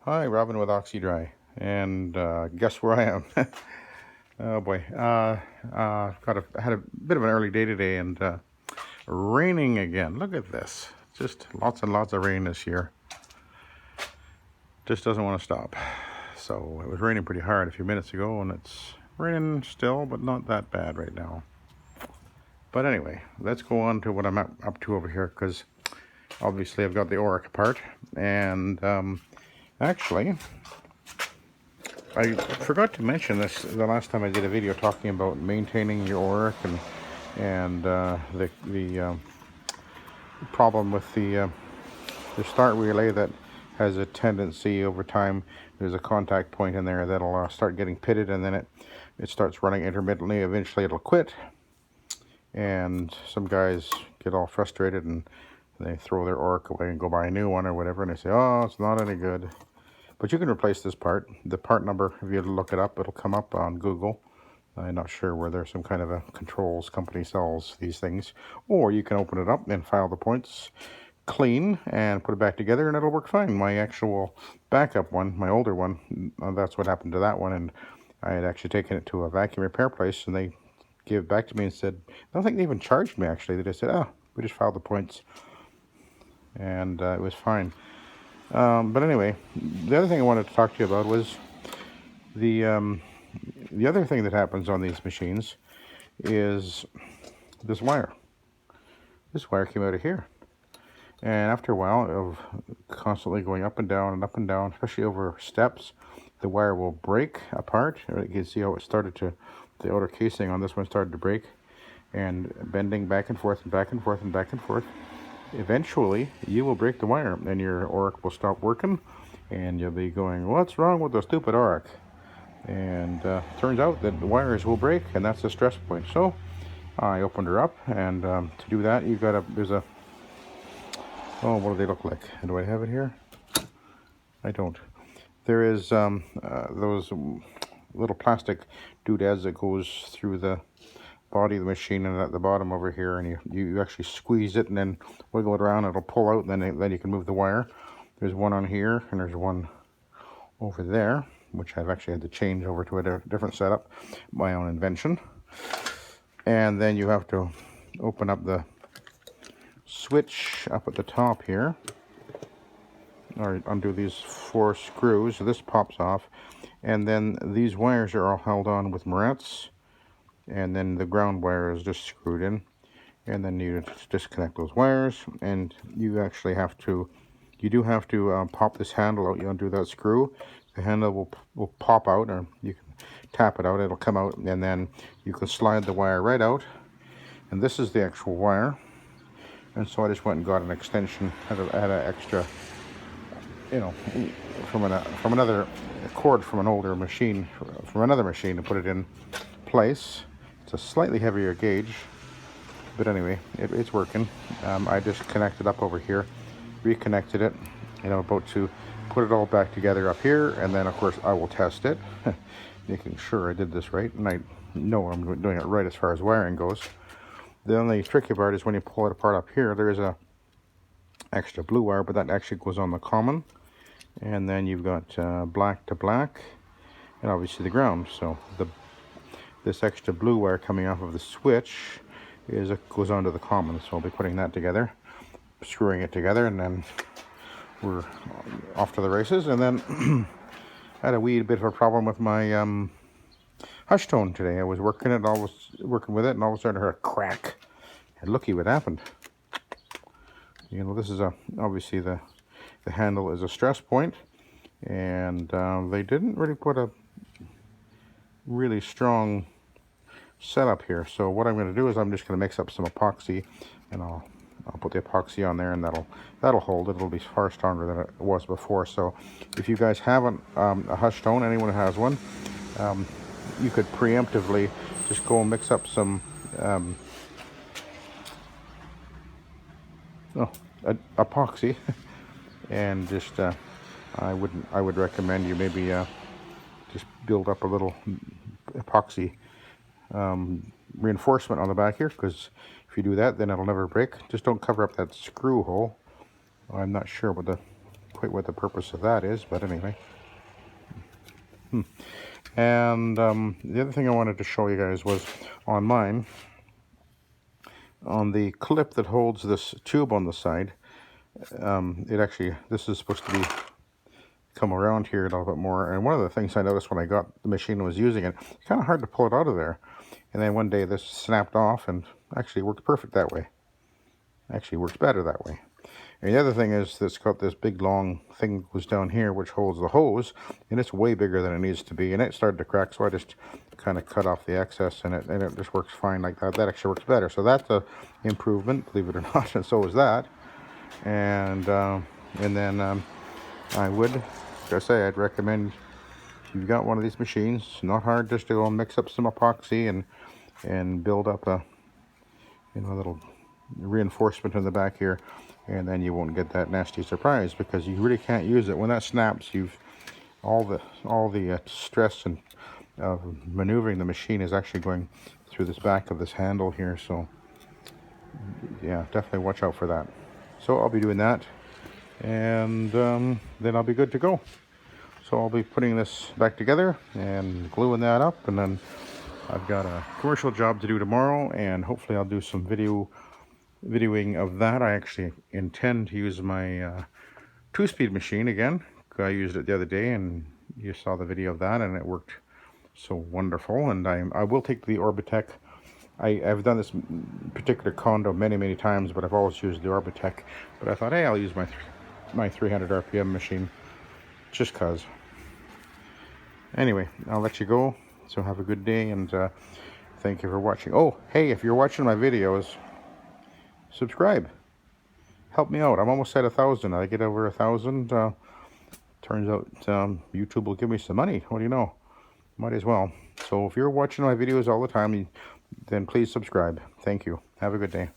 Hi, Robin with Oxy-Dry, and guess where I am? Oh boy, had a bit of an early day today, and raining again. Look at this, just lots and lots of rain this year. Just doesn't want to stop. So it was raining pretty hard a few minutes ago, and it's raining still, but not that bad right now. But anyway, let's go on to what I'm up to over here, because obviously I've got the Oreck apart, and actually, I forgot to mention this the last time I did a video talking about maintaining your Oreck and the problem with the start relay that has a tendency over time. There's a contact point in there that'll start getting pitted, and then it starts running intermittently. Eventually, it'll quit, and some guys get all frustrated and they throw their Oreck away and go buy a new one or whatever, and they say, "Oh, it's not any good." But you can replace this part. The part number, if you look it up, it'll come up on Google. I'm not sure whether some kind of a controls company sells these things. Or you can open it up and file the points clean and put it back together, and it'll work fine. My actual backup one, my older one, that's what happened to that one. And I had actually taken it to a vacuum repair place, and they gave it back to me and said, I don't think they even charged me actually. They just said, "Oh, we just filed the points." And it was fine. But anyway, the other thing I wanted to talk to you about was the other thing that happens on these machines is this wire. This wire came out of here. And after a while of constantly going up and down, especially over steps, the wire will break apart. You can see how it started to, the outer casing on this one started to break, and bending back and forth and back and forth and back and forth. Eventually, you will break the wire, and your Oreck will stop working, and you'll be going, "What's wrong with the stupid Oreck?" And turns out that the wires will break, and that's the stress point. So I opened her up, and to do that, you got there's a, oh, what do they look like? Do I have it here? I don't. There is those little plastic doodads that goes through the body of the machine, and at the bottom over here, and you actually squeeze it and then wiggle it around. It'll pull out, and then you can move the wire. There's one on here, and there's one over there, which I've actually had to change over to a different setup, my own invention. And then you have to open up the switch up at the top here, or undo these 4 screws. So this pops off, and then these wires are all held on with morettes, and then the ground wire is just screwed in, and then you disconnect those wires, and you actually have to, pop this handle out. You undo that screw, the handle will pop out, or you can tap it out, it'll come out, and then you can slide the wire right out. And this is the actual wire. And so I just went and got an extension, had an extra, from another cord from an older machine, from another machine, to put it in place. It's a slightly heavier gauge, but anyway, it's working. I just connected up over here, reconnected it, and I'm about to put it all back together up here, and then of course I will test it, making sure I did this right, and I know I'm doing it right as far as wiring goes. The only tricky part is when you pull it apart up here, there is a extra blue wire, but that actually goes on the common, and then you've got black to black, and obviously the ground. So this extra blue wire coming off of the switch goes onto the common. So I'll be putting that together, screwing it together, and then we're off to the races. And then I had a wee bit of a problem with my hush tone today. I was working with it, and all of a sudden I heard a crack, and looky what happened. This is obviously the handle is a stress point, and they didn't really put a really strong setup here. So what I'm going to do is I'm just going to mix up some epoxy, and I'll put the epoxy on there, and that'll hold it. It'll be far stronger than it was before. So if you guys haven't a hush tone, anyone who has one, you could preemptively just go and mix up some epoxy, and just I would recommend you maybe just build up a little epoxy reinforcement on the back here, because if you do that, then it'll never break. Just don't cover up that screw hole. I'm not sure what quite what the purpose of that is, but anyway. And the other thing I wanted to show you guys was on mine, on the clip that holds this tube on the side, it actually, this is supposed to be come around here a little bit more. And one of the things I noticed when I got the machine and was using it, it's kind of hard to pull it out of there. And then one day this snapped off and actually worked perfect that way. Actually works better that way. And the other thing is that it's got this big long thing that goes down here which holds the hose, and it's way bigger than it needs to be, and it started to crack, so I just kind of cut off the excess, and it just works fine like that. That actually works better, so that's a improvement, believe it or not, and so is that. And then I would, like I say, I'd recommend, if you've got one of these machines, it's not hard just to go and mix up some epoxy and build up a, you know, a little reinforcement in the back here, and then you won't get that nasty surprise, because you really can't use it when that snaps. You've all the stress and maneuvering the machine is actually going through this back of this handle here, so yeah, definitely watch out for that. So I'll be doing that, and then I'll be good to go. So I'll be putting this back together and gluing that up, and then I've got a commercial job to do tomorrow, and hopefully I'll do some videoing of that. I actually intend to use my 2-speed machine again. I used it the other day, and you saw the video of that, and it worked so wonderful. And I will take the Orbitech. I've done this particular condo many times, but I've always used the Orbitech. But I thought, hey, I'll use my 300 RPM machine just cause. Anyway, I'll let you go. So have a good day, and thank you for watching. Oh, hey, if you're watching my videos, subscribe. Help me out. I'm almost at 1,000. I get over 1,000. Turns out YouTube will give me some money. What do you know? Might as well. So if you're watching my videos all the time, then please subscribe. Thank you. Have a good day.